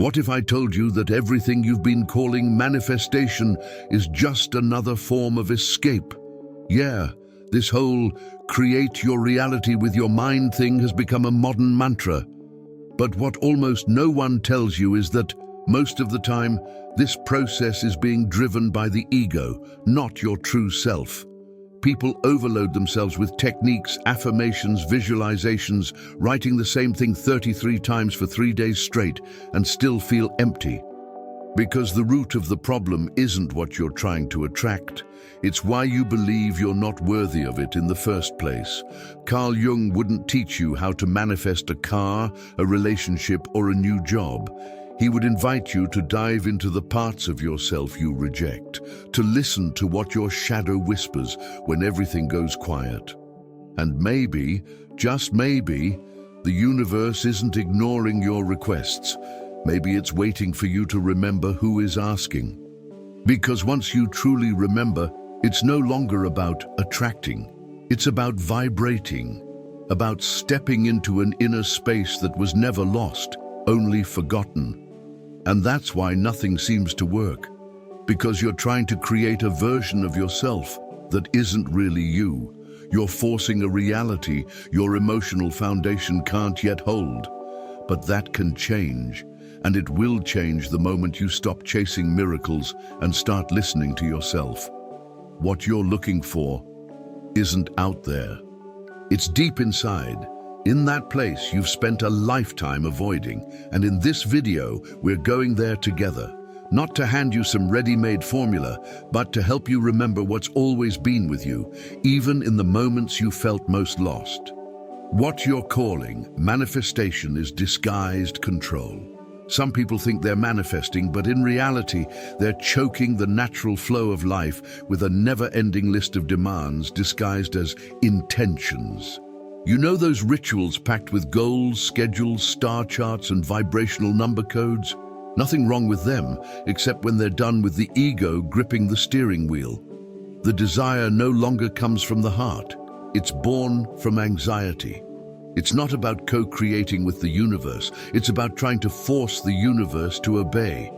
What if I told you that everything you've been calling manifestation is just another form of escape? Yeah, this whole create your reality with your mind thing has become a modern mantra. But what almost no one tells you is that most of the time, this process is being driven by the ego, not your true self. People overload themselves with techniques, affirmations, visualizations, writing the same thing 33 times for 3 days straight and still feel empty. Because the root of the problem isn't what you're trying to attract. It's why you believe you're not worthy of it in the first place. Carl Jung wouldn't teach you how to manifest a car, a relationship, or a new job. He would invite you to dive into the parts of yourself you reject, to listen to what your shadow whispers when everything goes quiet. And maybe, just maybe, the universe isn't ignoring your requests. Maybe it's waiting for you to remember who is asking. Because once you truly remember, it's no longer about attracting. It's about vibrating, about stepping into an inner space that was never lost, only forgotten. And that's why nothing seems to work, because you're trying to create a version of yourself that isn't really you. You're forcing a reality your emotional foundation can't yet hold. But that can change, and it will change the moment you stop chasing miracles and start listening to yourself. What you're looking for isn't out there. It's deep inside. In that place you've spent a lifetime avoiding, and in this video we're going there together, not to hand you some ready-made formula, but to help you remember what's always been with you, even in the moments you felt most lost. What you're calling manifestation is disguised control. Some people think they're manifesting, but in reality, they're choking the natural flow of life with a never-ending list of demands disguised as intentions. You know those rituals packed with goals, schedules, star charts, and vibrational number codes? Nothing wrong with them, except when they're done with the ego gripping the steering wheel. The desire no longer comes from the heart. It's born from anxiety. It's not about co-creating with the universe. It's about trying to force the universe to obey.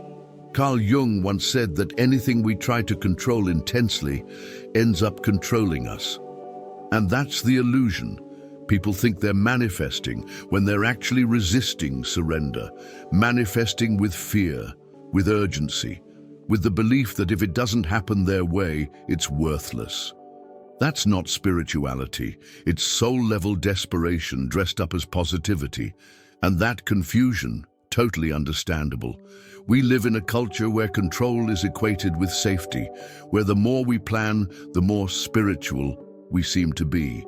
Carl Jung once said that anything we try to control intensely ends up controlling us. And that's the illusion. People think they're manifesting when they're actually resisting surrender, manifesting with fear, with urgency, with the belief that if it doesn't happen their way, it's worthless. That's not spirituality. It's soul-level desperation dressed up as positivity. And that confusion, totally understandable. We live in a culture where control is equated with safety, where the more we plan, the more spiritual we seem to be.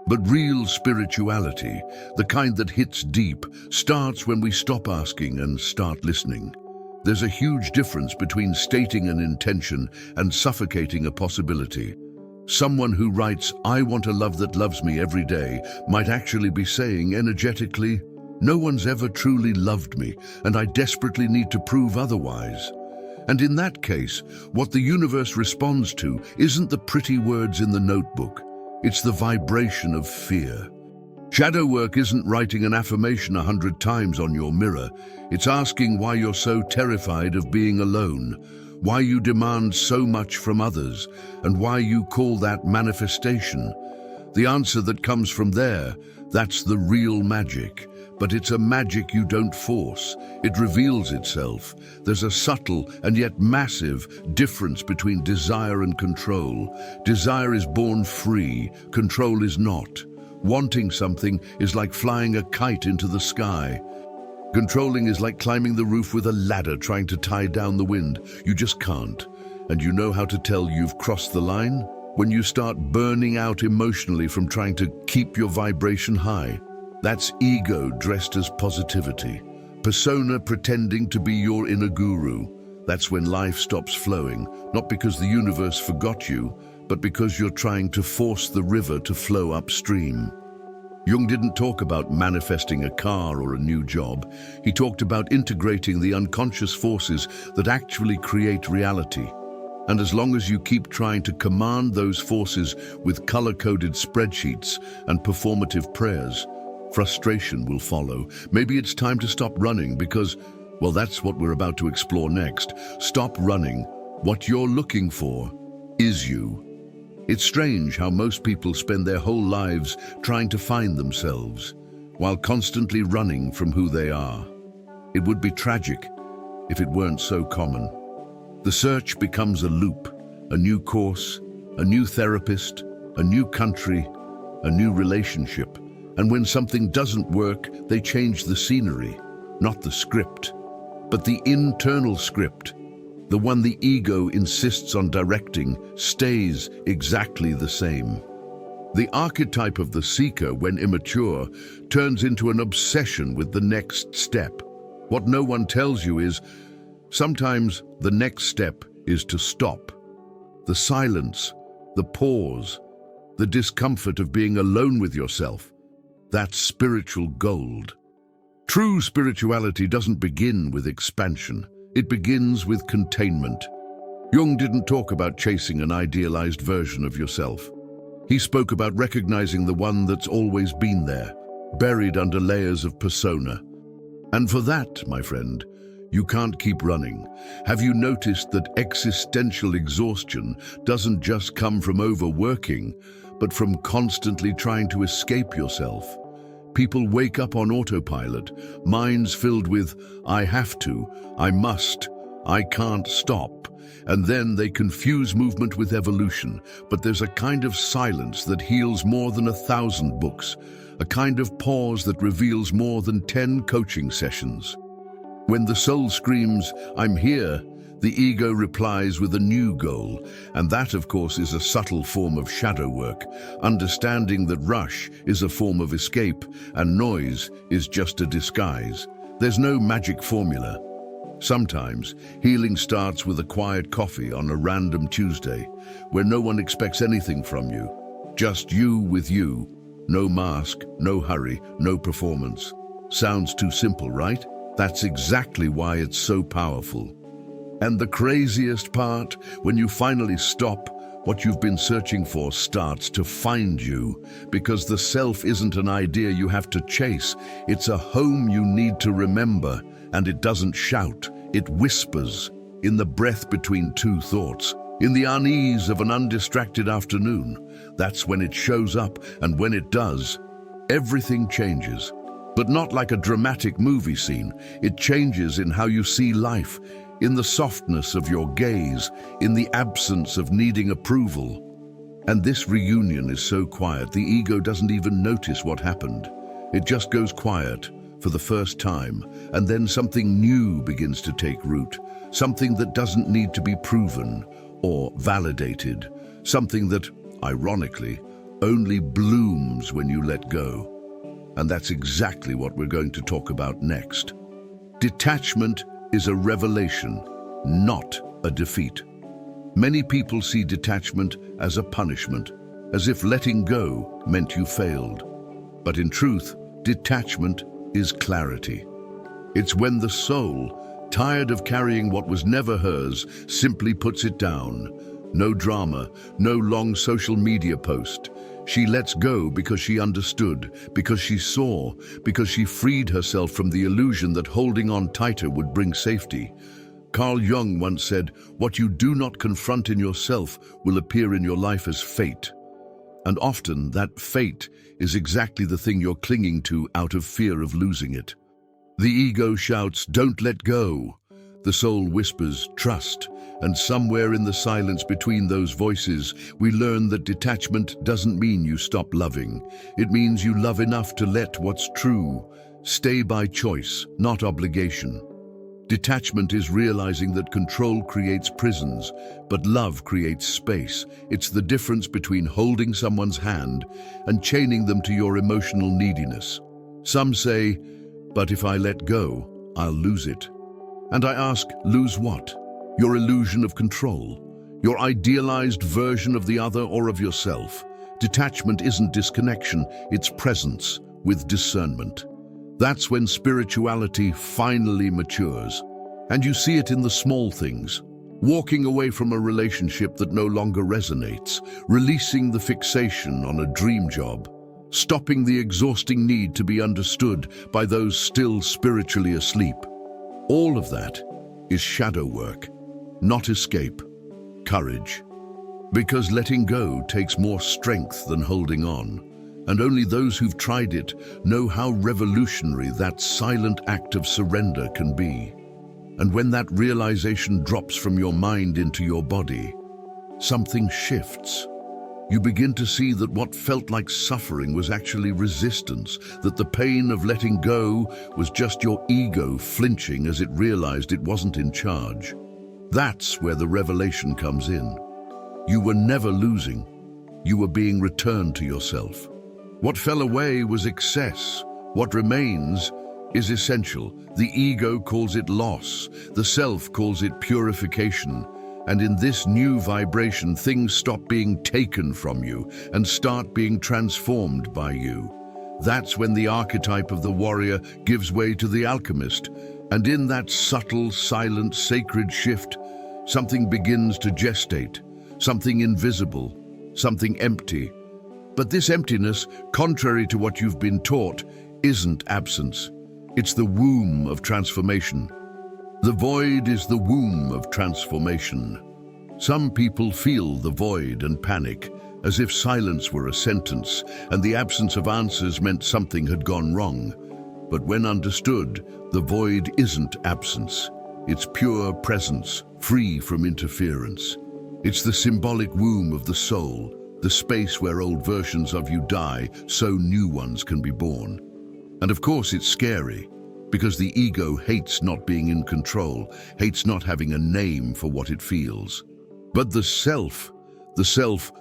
But real spirituality, the kind that hits deep, starts when we stop asking and start listening. There's a huge difference between stating an intention and suffocating a possibility. Someone who writes, "I want a love that loves me every day," might actually be saying energetically, "No one's ever truly loved me, and I desperately need to prove otherwise." And in that case, what the universe responds to isn't the pretty words in the notebook. It's the vibration of fear. Shadow work isn't writing an affirmation 100 times on your mirror. It's asking why you're so terrified of being alone, why you demand so much from others, and why you call that manifestation. The answer that comes from there, that's the real magic. But it's a magic you don't force. It reveals itself. There's a subtle and yet massive difference between desire and control. Desire is born free, control is not. Wanting something is like flying a kite into the sky. Controlling is like climbing the roof with a ladder trying to tie down the wind. You just can't. And you know how to tell you've crossed the line? When you start burning out emotionally from trying to keep your vibration high. That's ego dressed as positivity. Persona pretending to be your inner guru. That's when life stops flowing, not because the universe forgot you, but because you're trying to force the river to flow upstream. Jung didn't talk about manifesting a car or a new job. He talked about integrating the unconscious forces that actually create reality. And as long as you keep trying to command those forces with color-coded spreadsheets and performative prayers, frustration will follow. Maybe it's time to stop running because Well, that's what we're about to explore next. Stop running. What you're looking for is you. It's strange how most people spend their whole lives trying to find themselves, while constantly running from who they are. It would be tragic if it weren't so common. The search becomes a loop, a new course, a new therapist, a new country, a new relationship. And when something doesn't work, they change the scenery, not the script, but the internal script. The one the ego insists on directing stays exactly the same. The archetype of the seeker, when immature, turns into an obsession with the next step. What no one tells you is, sometimes the next step is to stop. The silence, the pause, the discomfort of being alone with yourself. That's spiritual gold. True spirituality doesn't begin with expansion. It begins with containment. Jung didn't talk about chasing an idealized version of yourself. He spoke about recognizing the one that's always been there, buried under layers of persona. And for that, my friend, you can't keep running. Have you noticed that existential exhaustion doesn't just come from overworking, but from constantly trying to escape yourself? People wake up on autopilot, minds filled with, I have to, I must, I can't stop. And then they confuse movement with evolution. But there's a kind of silence that heals more than 1,000 books, a kind of pause that reveals more than 10 coaching sessions. When the soul screams, I'm here, the ego replies with a new goal, and that, of course, is a subtle form of shadow work, understanding that rush is a form of escape and noise is just a disguise. There's no magic formula. Sometimes, healing starts with a quiet coffee on a random Tuesday, where no one expects anything from you. Just you with you. No mask, no hurry, no performance. Sounds too simple, right? That's exactly why it's so powerful. And the craziest part, when you finally stop, what you've been searching for starts to find you, because the self isn't an idea you have to chase. It's a home you need to remember, and it doesn't shout. It whispers, in the breath between two thoughts, in the unease of an undistracted afternoon. That's when it shows up, and when it does, everything changes. But not like a dramatic movie scene. It changes in how you see life, in the softness of your gaze, in the absence of needing approval. And this reunion is so quiet, the ego doesn't even notice what happened. It just goes quiet for the first time, and then something new begins to take root, something that doesn't need to be proven or validated, something that, ironically, only blooms when you let go. And that's exactly what we're going to talk about next. Detachment is a revelation, not a defeat. Many people see detachment as a punishment, as if letting go meant you failed. But in truth, detachment is clarity. It's when the soul, tired of carrying what was never hers, simply puts it down. No drama, no long social media post. She lets go because she understood, because she saw, because she freed herself from the illusion that holding on tighter would bring safety. Carl Jung once said, what you do not confront in yourself will appear in your life as fate. And often that fate is exactly the thing you're clinging to out of fear of losing it. The ego shouts, don't let go. The soul whispers, trust. And somewhere in the silence between those voices, we learn that detachment doesn't mean you stop loving. It means you love enough to let what's true stay by choice, not obligation. Detachment is realizing that control creates prisons, but love creates space. It's the difference between holding someone's hand and chaining them to your emotional neediness. Some say, but if I let go, I'll lose it. And I ask, lose what? Your illusion of control, your idealized version of the other or of yourself. Detachment isn't disconnection, it's presence with discernment. That's when spirituality finally matures. And you see it in the small things. Walking away from a relationship that no longer resonates, releasing the fixation on a dream job, stopping the exhausting need to be understood by those still spiritually asleep. All of that is shadow work, not escape, courage. Because letting go takes more strength than holding on, and only those who've tried it know how revolutionary that silent act of surrender can be. And when that realization drops from your mind into your body, something shifts. You begin to see that what felt like suffering was actually resistance, that the pain of letting go was just your ego flinching as it realized it wasn't in charge. That's where the revelation comes in. You were never losing. You were being returned to yourself. What fell away was excess. What remains is essential. The ego calls it loss. The self calls it purification. And in this new vibration, things stop being taken from you and start being transformed by you. That's when the archetype of the warrior gives way to the alchemist. And in that subtle, silent, sacred shift, something begins to gestate, something invisible, something empty. But this emptiness, contrary to what you've been taught, isn't absence. It's the womb of transformation. The void is the womb of transformation. Some people feel the void and panic, as if silence were a sentence, and the absence of answers meant something had gone wrong. But when understood, the void isn't absence. It's pure presence, free from interference. It's the symbolic womb of the soul, the space where old versions of you die so new ones can be born. And of course it's scary, because the ego hates not being in control, hates not having a name for what it feels. But the self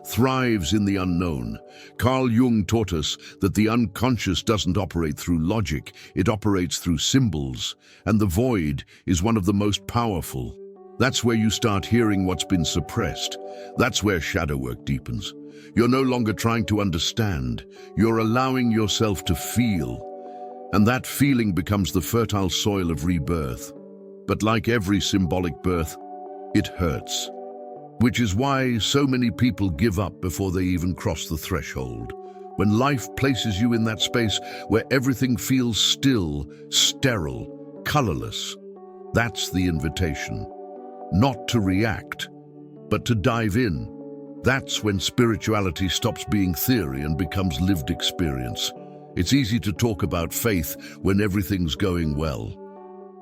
thrives in the unknown. Carl Jung taught us that the unconscious doesn't operate through logic, it operates through symbols, and the void is one of the most powerful. That's where you start hearing what's been suppressed. That's where shadow work deepens. You're no longer trying to understand, you're allowing yourself to feel. And that feeling becomes the fertile soil of rebirth. But like every symbolic birth, it hurts. Which is why so many people give up before they even cross the threshold. When life places you in that space where everything feels still, sterile, colorless, that's the invitation. Not to react, but to dive in. That's when spirituality stops being theory and becomes lived experience. It's easy to talk about faith when everything's going well.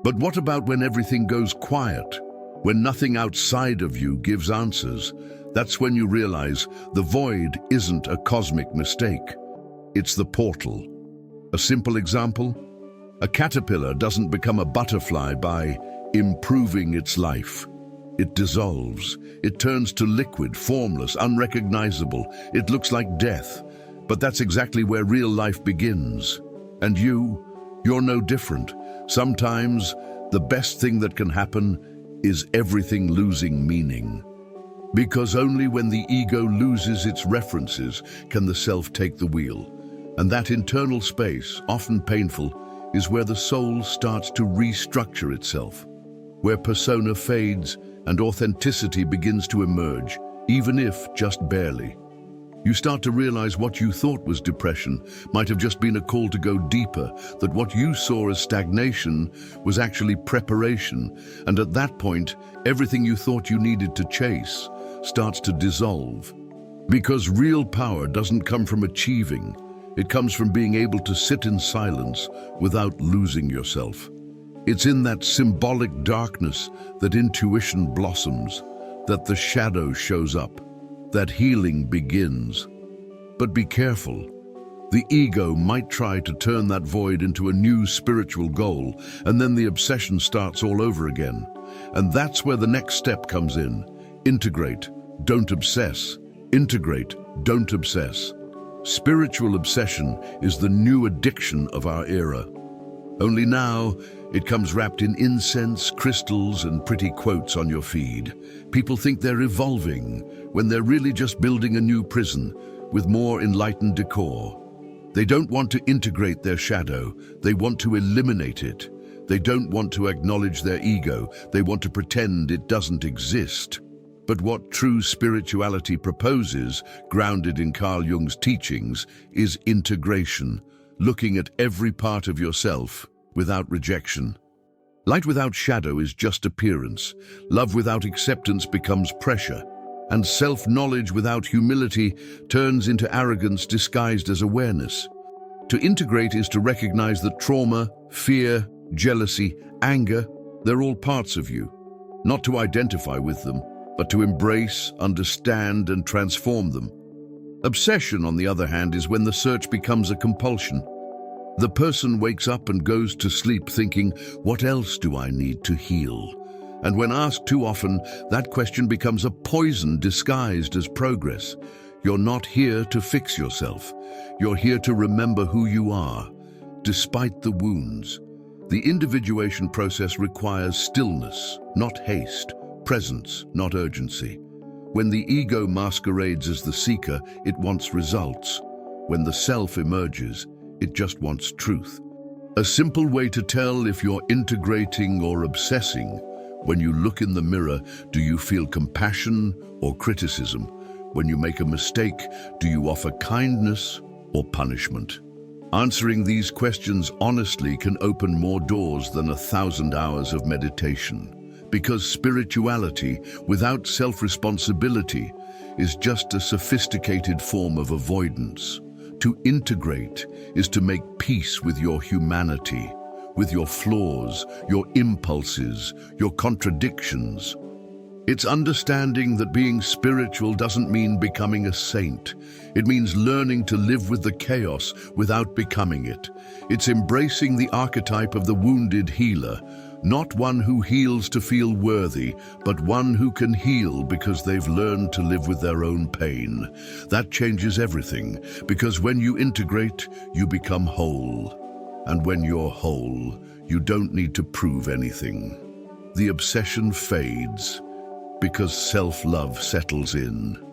But what about when everything goes quiet? When nothing outside of you gives answers? That's when you realize the void isn't a cosmic mistake. It's the portal. A simple example? A caterpillar doesn't become a butterfly by improving its life. It dissolves. It turns to liquid, formless, unrecognizable. It looks like death. But that's exactly where real life begins. And you're no different. Sometimes the best thing that can happen is everything losing meaning. Because only when the ego loses its references can the self take the wheel. And that internal space, often painful, is where the soul starts to restructure itself, where persona fades and authenticity begins to emerge, even if just barely. You start to realize what you thought was depression might have just been a call to go deeper, that what you saw as stagnation was actually preparation, and at that point, everything you thought you needed to chase starts to dissolve. Because real power doesn't come from achieving, it comes from being able to sit in silence without losing yourself. It's in that symbolic darkness that intuition blossoms, that the shadow shows up, that healing begins. But be careful. The ego might try to turn that void into a new spiritual goal, and then the obsession starts all over again. And that's where the next step comes in. Integrate, don't obsess. Integrate, don't obsess. Spiritual obsession is the new addiction of our era. Only now, it comes wrapped in incense, crystals, and pretty quotes on your feed. People think they're evolving, when they're really just building a new prison with more enlightened decor. They don't want to integrate their shadow, they want to eliminate it. They don't want to acknowledge their ego, they want to pretend it doesn't exist. But what true spirituality proposes, grounded in Carl Jung's teachings, is integration, looking at every part of yourself without rejection. Light without shadow is just appearance. Love without acceptance becomes pressure. And self-knowledge without humility turns into arrogance disguised as awareness. To integrate is to recognize that trauma, fear, jealousy, anger, they're all parts of you. Not to identify with them, but to embrace, understand, and transform them. Obsession, on the other hand, is when the search becomes a compulsion. The person wakes up and goes to sleep thinking, what else do I need to heal? And when asked too often, that question becomes a poison disguised as progress. You're not here to fix yourself. You're here to remember who you are, despite the wounds. The individuation process requires stillness, not haste, presence, not urgency. When the ego masquerades as the seeker, it wants results. When the self emerges, it just wants truth. A simple way to tell if you're integrating or obsessing: when you look in the mirror, do you feel compassion or criticism? When you make a mistake, do you offer kindness or punishment? Answering these questions honestly can open more doors than 1,000 hours of meditation. Because spirituality, without self-responsibility, is just a sophisticated form of avoidance. To integrate is to make peace with your humanity, with your flaws, your impulses, your contradictions. It's understanding that being spiritual doesn't mean becoming a saint. It means learning to live with the chaos without becoming it. It's embracing the archetype of the wounded healer, not one who heals to feel worthy, but one who can heal because they've learned to live with their own pain. That changes everything, because when you integrate, you become whole. And when you're whole, you don't need to prove anything. The obsession fades, because self-love settles in.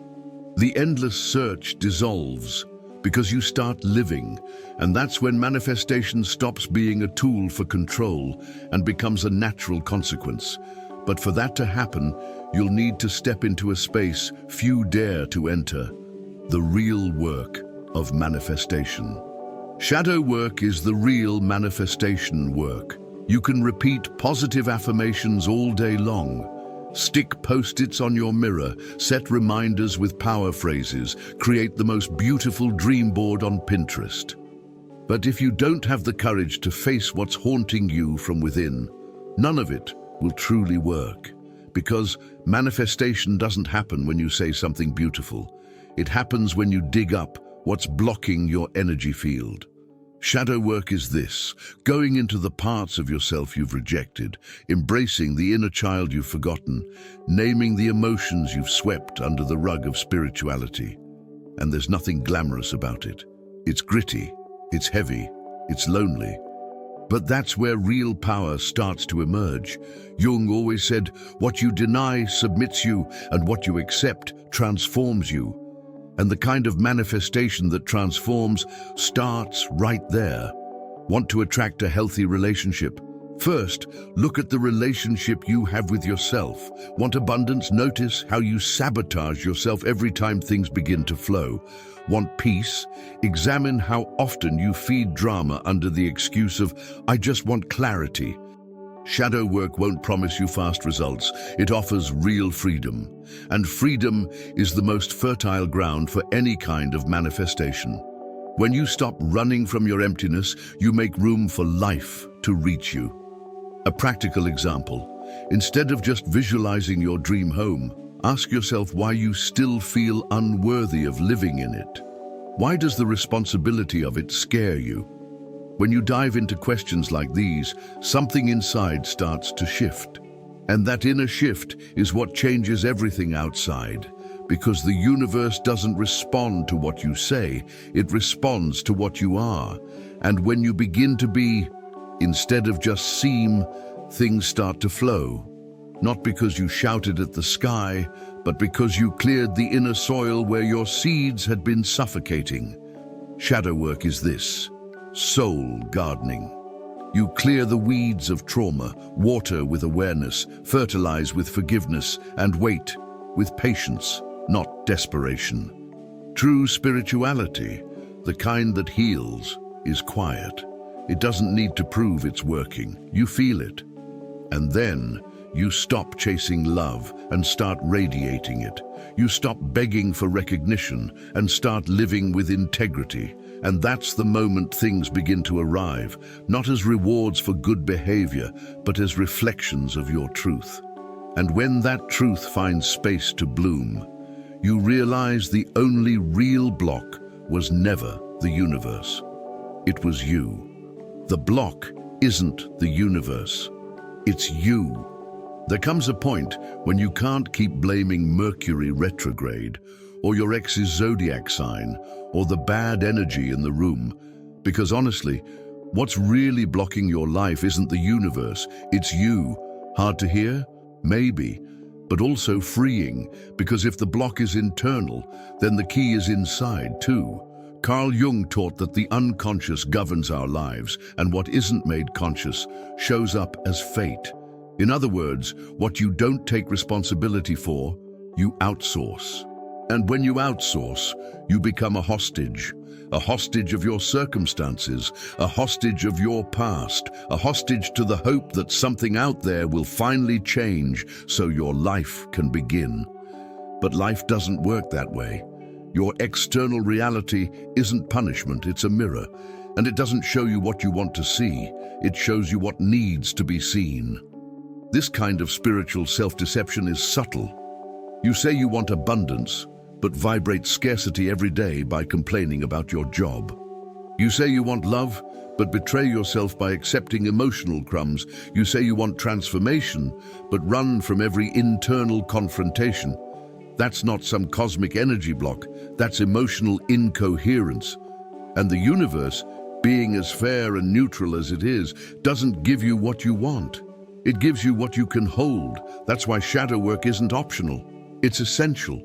The endless search dissolves, because you start living, and that's when manifestation stops being a tool for control and becomes a natural consequence. But for that to happen, you'll need to step into a space few dare to enter: the real work of manifestation. Shadow work is the real manifestation work. You can repeat positive affirmations all day long, stick post-its on your mirror, set reminders with power phrases, create the most beautiful dream board on Pinterest. But if you don't have the courage to face what's haunting you from within, none of it will truly work. Because manifestation doesn't happen when you say something beautiful. It happens when you dig up what's blocking your energy field. Shadow work is this: going into the parts of yourself you've rejected, embracing the inner child you've forgotten, naming the emotions you've swept under the rug of spirituality. And there's nothing glamorous about it. It's gritty, it's heavy, it's lonely. But that's where real power starts to emerge. Jung always said, what you deny submits you, and what you accept transforms you. And the kind of manifestation that transforms starts right there. Want to attract a healthy relationship? First, look at the relationship you have with yourself. Want abundance? Notice how you sabotage yourself every time things begin to flow. Want peace? Examine how often you feed drama under the excuse of, I just want clarity. Shadow work won't promise you fast results. It offers real freedom. And freedom is the most fertile ground for any kind of manifestation. When you stop running from your emptiness, you make room for life to reach you. A practical example: instead of just visualizing your dream home, ask yourself why you still feel unworthy of living in it. Why does the responsibility of it scare you? When you dive into questions like these, something inside starts to shift. And that inner shift is what changes everything outside. Because the universe doesn't respond to what you say, it responds to what you are. And when you begin to be, instead of just seem, things start to flow. Not because you shouted at the sky, but because you cleared the inner soil where your seeds had been suffocating. Shadow work is this: soul gardening. You clear the weeds of trauma, water with awareness, fertilize with forgiveness, and wait with patience, not desperation. True spirituality, the kind that heals, is quiet. It doesn't need to prove it's working. You feel it. And then you stop chasing love and start radiating it. You stop begging for recognition and start living with integrity. And that's the moment things begin to arrive, not as rewards for good behavior, but as reflections of your truth. And when that truth finds space to bloom, you realize the only real block was never the universe. It was you. The block isn't the universe. It's you. There comes a point when you can't keep blaming Mercury retrograde or your ex's zodiac sign or the bad energy in the room, because honestly, what's really blocking your life isn't the universe, it's you. Hard to hear? Maybe, but also freeing, because if the block is internal, then the key is inside too. Carl Jung taught that the unconscious governs our lives, and what isn't made conscious shows up as fate. In other words, what you don't take responsibility for, you outsource. And when you outsource, you become a hostage of your circumstances, a hostage of your past, a hostage to the hope that something out there will finally change so your life can begin. But life doesn't work that way. Your external reality isn't punishment, it's a mirror. And it doesn't show you what you want to see, it shows you what needs to be seen. This kind of spiritual self-deception is subtle. You say you want abundance, but vibrate scarcity every day by complaining about your job. You say you want love, but betray yourself by accepting emotional crumbs. You say you want transformation, but run from every internal confrontation. That's not some cosmic energy block, that's emotional incoherence. And the universe, being as fair and neutral as it is, doesn't give you what you want. It gives you what you can hold. That's why shadow work isn't optional. It's essential.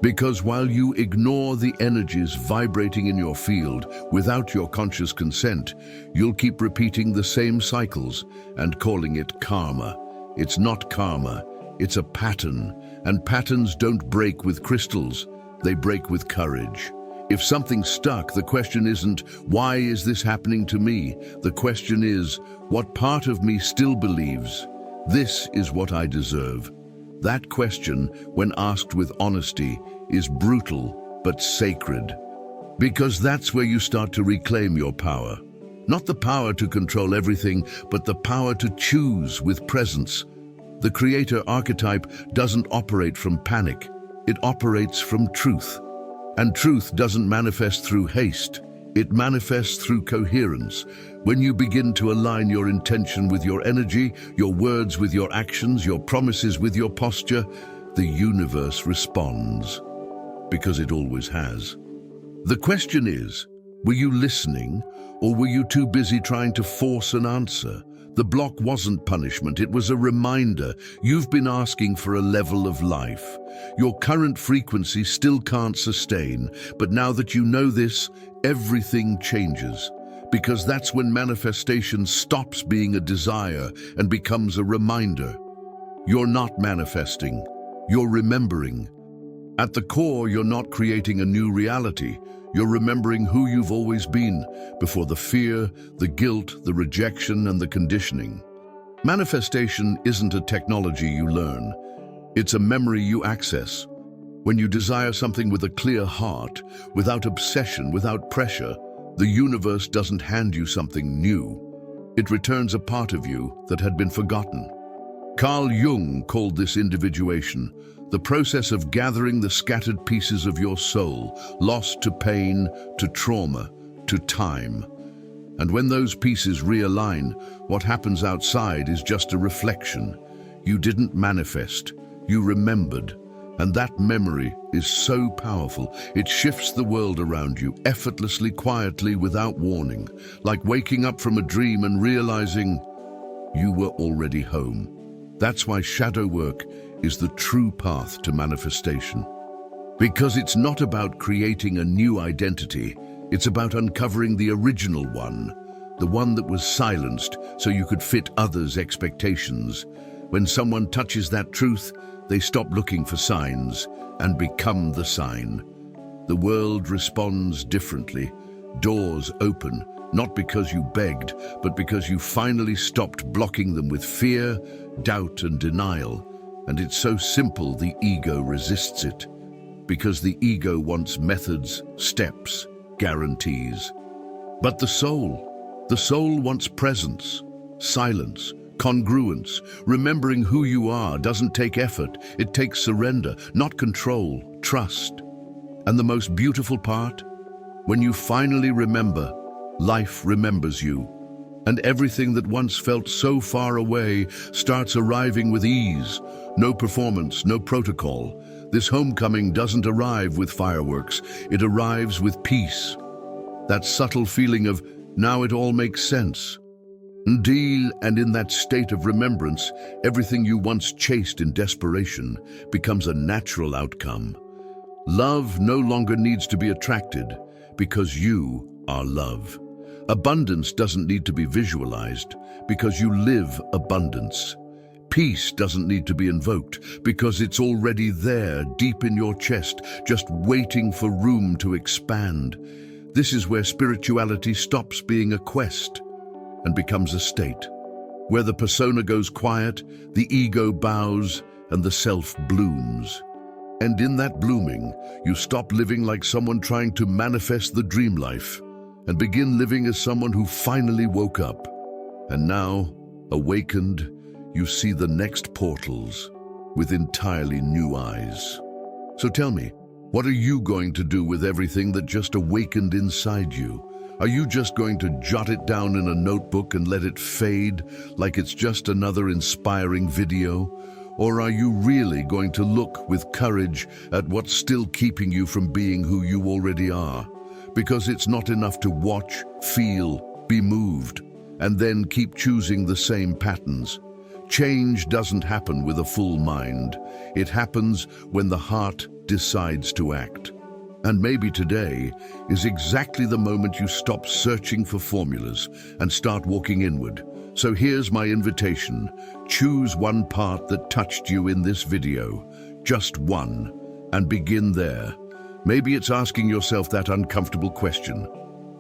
Because while you ignore the energies vibrating in your field without your conscious consent, you'll keep repeating the same cycles and calling it karma. It's not karma, it's a pattern. And patterns don't break with crystals, they break with courage. If something's stuck, the question isn't, why is this happening to me? The question is, what part of me still believes, this is what I deserve? That question, when asked with honesty, is brutal but sacred. Because that's where you start to reclaim your power. Not the power to control everything, but the power to choose with presence. The creator archetype doesn't operate from panic, it operates from truth. And truth doesn't manifest through haste, it manifests through coherence. When you begin to align your intention with your energy, your words with your actions, your promises with your posture, the universe responds. Because it always has. The question is, were you listening, or were you too busy trying to force an answer? The block wasn't punishment, it was a reminder. You've been asking for a level of life. Your current frequency still can't sustain, but now that you know this, everything changes. Because that's when manifestation stops being a desire and becomes a reminder. You're not manifesting, you're remembering. At the core, you're not creating a new reality. You're remembering who you've always been before the fear, the guilt, the rejection, and the conditioning. Manifestation isn't a technology you learn. It's a memory you access. When you desire something with a clear heart, without obsession, without pressure, the universe doesn't hand you something new. It returns a part of you that had been forgotten. Carl Jung called this individuation, the process of gathering the scattered pieces of your soul, lost to pain, to trauma, to time. And when those pieces realign, what happens outside is just a reflection. You didn't manifest, you remembered. And that memory is so powerful, it shifts the world around you, effortlessly, quietly, without warning, like waking up from a dream and realizing you were already home. That's why shadow work is the true path to manifestation. Because it's not about creating a new identity, it's about uncovering the original one, the one that was silenced so you could fit others' expectations. When someone touches that truth, they stop looking for signs and become the sign. The world responds differently. Doors open, Not because you begged, but because you finally stopped blocking them with fear, doubt, and denial. And it's so simple the ego resists it. Because the ego wants methods, steps, guarantees. But the soul wants presence, silence, congruence. Remembering who you are doesn't take effort, it takes surrender, not control, trust. And the most beautiful part? When you finally remember, life remembers you. And everything that once felt so far away starts arriving with ease. No performance, no protocol. This homecoming doesn't arrive with fireworks, it arrives with peace. That subtle feeling of, now it all makes sense. Indeed, and in that state of remembrance, everything you once chased in desperation becomes a natural outcome. Love no longer needs to be attracted because you are love. Abundance doesn't need to be visualized because you live abundance. Peace doesn't need to be invoked because it's already there, deep in your chest, just waiting for room to expand. This is where spirituality stops being a quest and becomes a state, where the persona goes quiet, the ego bows, and the self blooms. And in that blooming, you stop living like someone trying to manifest the dream life and begin living as someone who finally woke up. And now, awakened, you see the next portals with entirely new eyes. So tell me, what are you going to do with everything that just awakened inside you? Are you just going to jot it down in a notebook and let it fade like it's just another inspiring video? Or are you really going to look with courage at what's still keeping you from being who you already are? Because it's not enough to watch, feel, be moved, and then keep choosing the same patterns. Change doesn't happen with a full mind. It happens when the heart decides to act. And maybe today is exactly the moment you stop searching for formulas and start walking inward. So here's my invitation. Choose one part that touched you in this video, just one, and begin there. Maybe it's asking yourself that uncomfortable question,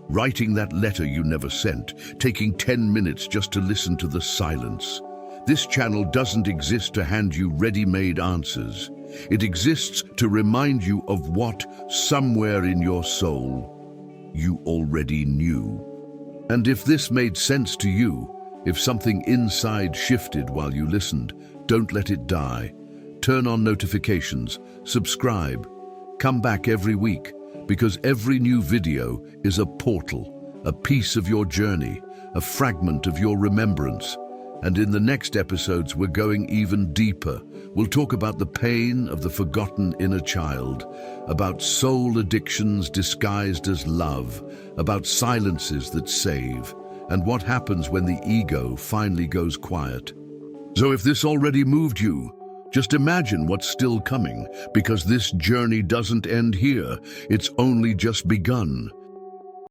writing that letter you never sent, taking 10 minutes just to listen to the silence. This channel doesn't exist to hand you ready-made answers. It exists to remind you of what, somewhere in your soul, you already knew. And if this made sense to you, if something inside shifted while you listened, don't let it die. Turn on notifications, subscribe, come back every week, because every new video is a portal, a piece of your journey, a fragment of your remembrance. And in the next episodes, we're going even deeper. We'll talk about the pain of the forgotten inner child, about soul addictions disguised as love, about silences that save, and what happens when the ego finally goes quiet. So if this already moved you, just imagine what's still coming, because this journey doesn't end here. It's only just begun.